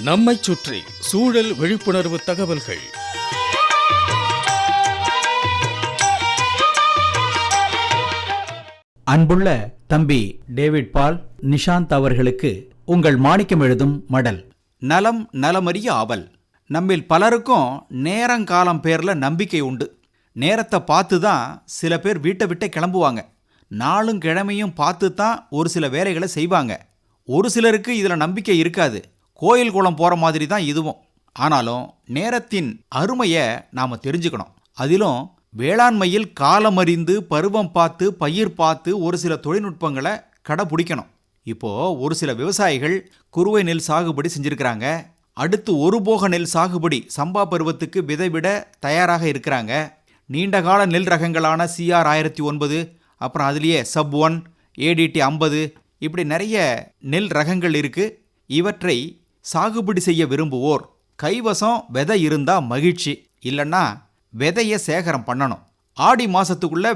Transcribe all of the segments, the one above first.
நம்மைச் சுற்றி சூழல் விழிப்புணர்வு தகவல்கள். அன்புள்ள தம்பி டேவிட் பால், நிஷாந்த் அவர்களுக்கு உங்கள் மாணிக்கம் எழுதும் மடல். நலம் நலமறிய ஆவல். நம்மில் பலருக்கும் நேரங்காலம் பேரில் நம்பிக்கை உண்டு. நேரத்தை பார்த்து தான் சில பேர் வீட்டை விட்டே கிளம்புவாங்க. நாளும் கிழமையும் பார்த்து தான் ஒரு சில வேலைகளை செய்வாங்க. ஒரு சிலருக்கு இதில் நம்பிக்கை இருக்காது. கோயில் குளம் போகிற மாதிரி தான் இதுவும். ஆனாலும் நேரத்தின் அருமையை நாம் தெரிஞ்சுக்கணும். அதிலும் வேளாண்மையில் காலமறிந்து பருவம் பார்த்து பயிர் பார்த்து ஒரு சில தொழில்நுட்பங்களை கடைப்பிடிக்கணும். இப்போது ஒரு சில விவசாயிகள் குறுவை நெல் சாகுபடி செஞ்சுருக்கிறாங்க. அடுத்து ஒரு போக நெல் சாகுபடி சம்பா பருவத்துக்கு விதை விட தயாராக இருக்கிறாங்க. நீண்டகால நெல் ரகங்களான CR 1009, அப்புறம் அதுலேயே சப் 1, ADT 50, இப்படி நிறைய நெல் ரகங்கள் இருக்குது. இவற்றை சாகுபடி செய்ய விரும்புவோர் கைவசம் விதை இருந்தால் மகிழ்ச்சி, இல்லைன்னா விதையை சேகரம் பண்ணணும். ஆடி மாதத்துக்குள்ளே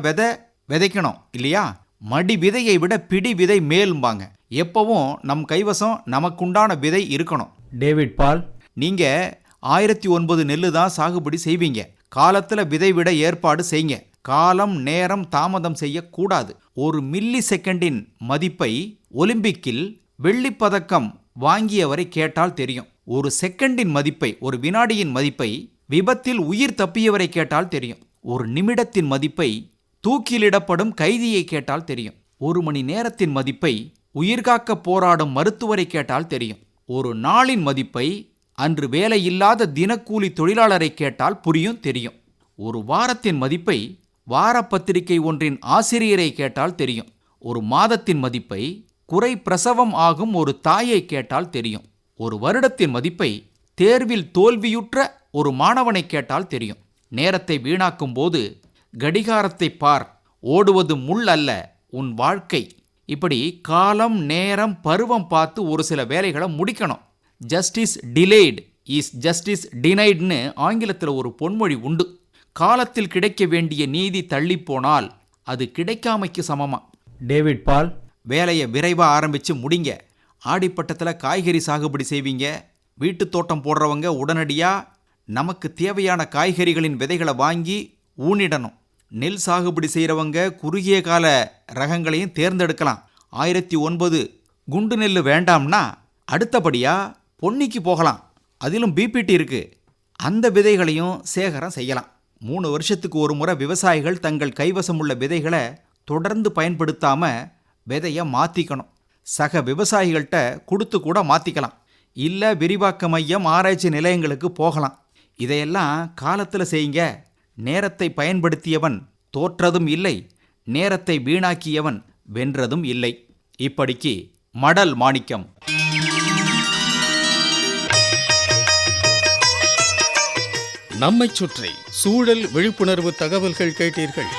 விதைக்கணும் இல்லையா? மடி விதையை விட பிடி விதை மேலும்பாங்க. எப்பவும் நம் கைவசம் நமக்குண்டான விதை இருக்கணும். டேவிட் பால், நீங்கள் 1009 நெல்லு தான் சாகுபடி செய்வீங்க. காலத்தில் விதை விட ஏற்பாடு செய்யுங்க. காலம் நேரம் தாமதம் செய்யக்கூடாது. ஒரு மில்லி செகண்டின் மதிப்பை ஒலிம்பிக்கில் வெள்ளிப்பதக்கம் வாங்கியவரை கேட்டால் தெரியும். ஒரு செகண்டின் மதிப்பை, ஒரு வினாடியின் மதிப்பை விபத்தில் உயிர் தப்பியவரை கேட்டால் தெரியும். ஒரு நிமிடத்தின் மதிப்பை தூக்கிலிடப்படும் கைதியை கேட்டால் தெரியும். ஒரு மணி நேரத்தின் மதிப்பை உயிர்காக்க போராடும் மருத்துவரை கேட்டால் தெரியும். ஒரு நாளின் மதிப்பை அன்று வேலையில்லாத தினக்கூலி தொழிலாளரை கேட்டால் புரியும், தெரியும். ஒரு வாரத்தின் மதிப்பை வாரப்பத்திரிகை ஒன்றின் ஆசிரியரை கேட்டால் தெரியும். ஒரு மாதத்தின் மதிப்பை குறை பிரசவம் ஆகும் ஒரு தாயை கேட்டால் தெரியும். ஒரு வருடத்தின் மதிப்பை தேர்வில் தோல்வியுற்ற ஒரு மாணவனை கேட்டால் தெரியும். நேரத்தை வீணாக்கும் போது கடிகாரத்தை பார், ஓடுவது முள் அல்ல உன் வாழ்க்கை. இப்படி காலம் நேரம் பருவம் பார்த்து ஒரு சில வேலைகளை முடிக்கணும். ஜஸ்டிஸ் டிலேய்டு இஸ் ஜஸ்டிஸ் டினைடுன்னு ஆங்கிலத்தில் ஒரு பொன்மொழி உண்டு. காலத்தில் கிடைக்க வேண்டிய நீதி தள்ளிப்போனால் அது கிடைக்காமைக்கு சமமா. டேவிட் பால், வேலையை விரைவாக ஆரம்பித்து முடிங்க. ஆடிப்பட்டத்தில் காய்கறி சாகுபடி செய்வீங்க. வீட்டு தோட்டம் போடுறவங்க உடனடியாக நமக்கு தேவையான காய்கறிகளின் விதைகளை வாங்கி ஊனிடணும். நெல் சாகுபடி செய்கிறவங்க குறுகிய கால ரகங்களையும் தேர்ந்தெடுக்கலாம். 1009 குண்டு நெல் வேண்டாம்னா அடுத்தபடியாக பொன்னிக்கு போகலாம். அதிலும் பிபிடி இருக்குது. அந்த விதைகளையும் சேகரம் செய்யலாம். 3 வருஷத்துக்கு ஒரு முறை விவசாயிகள் தங்கள் கைவசம் உள்ள விதைகளை தொடர்ந்து பயன்படுத்தாமல் விதையை மாற்றிக்கணும். சக விவசாயிகள்கிட்ட கொடுத்து கூட மாற்றிக்கலாம். இல்லை விரிவாக்க மையம், ஆராய்ச்சி நிலையங்களுக்கு போகலாம். இதையெல்லாம் காலத்தில் செய்யுங்க. நேரத்தை பயன்படுத்தியவன் தோற்றதும் இல்லை, நேரத்தை வீணாக்கியவன் வென்றதும் இல்லை. இப்படிக்கு மடல் மாணிக்கம். நம்மைச் சுற்றி சூழல் விழிப்புணர்வு தகவல்கள் கேட்டீர்கள்.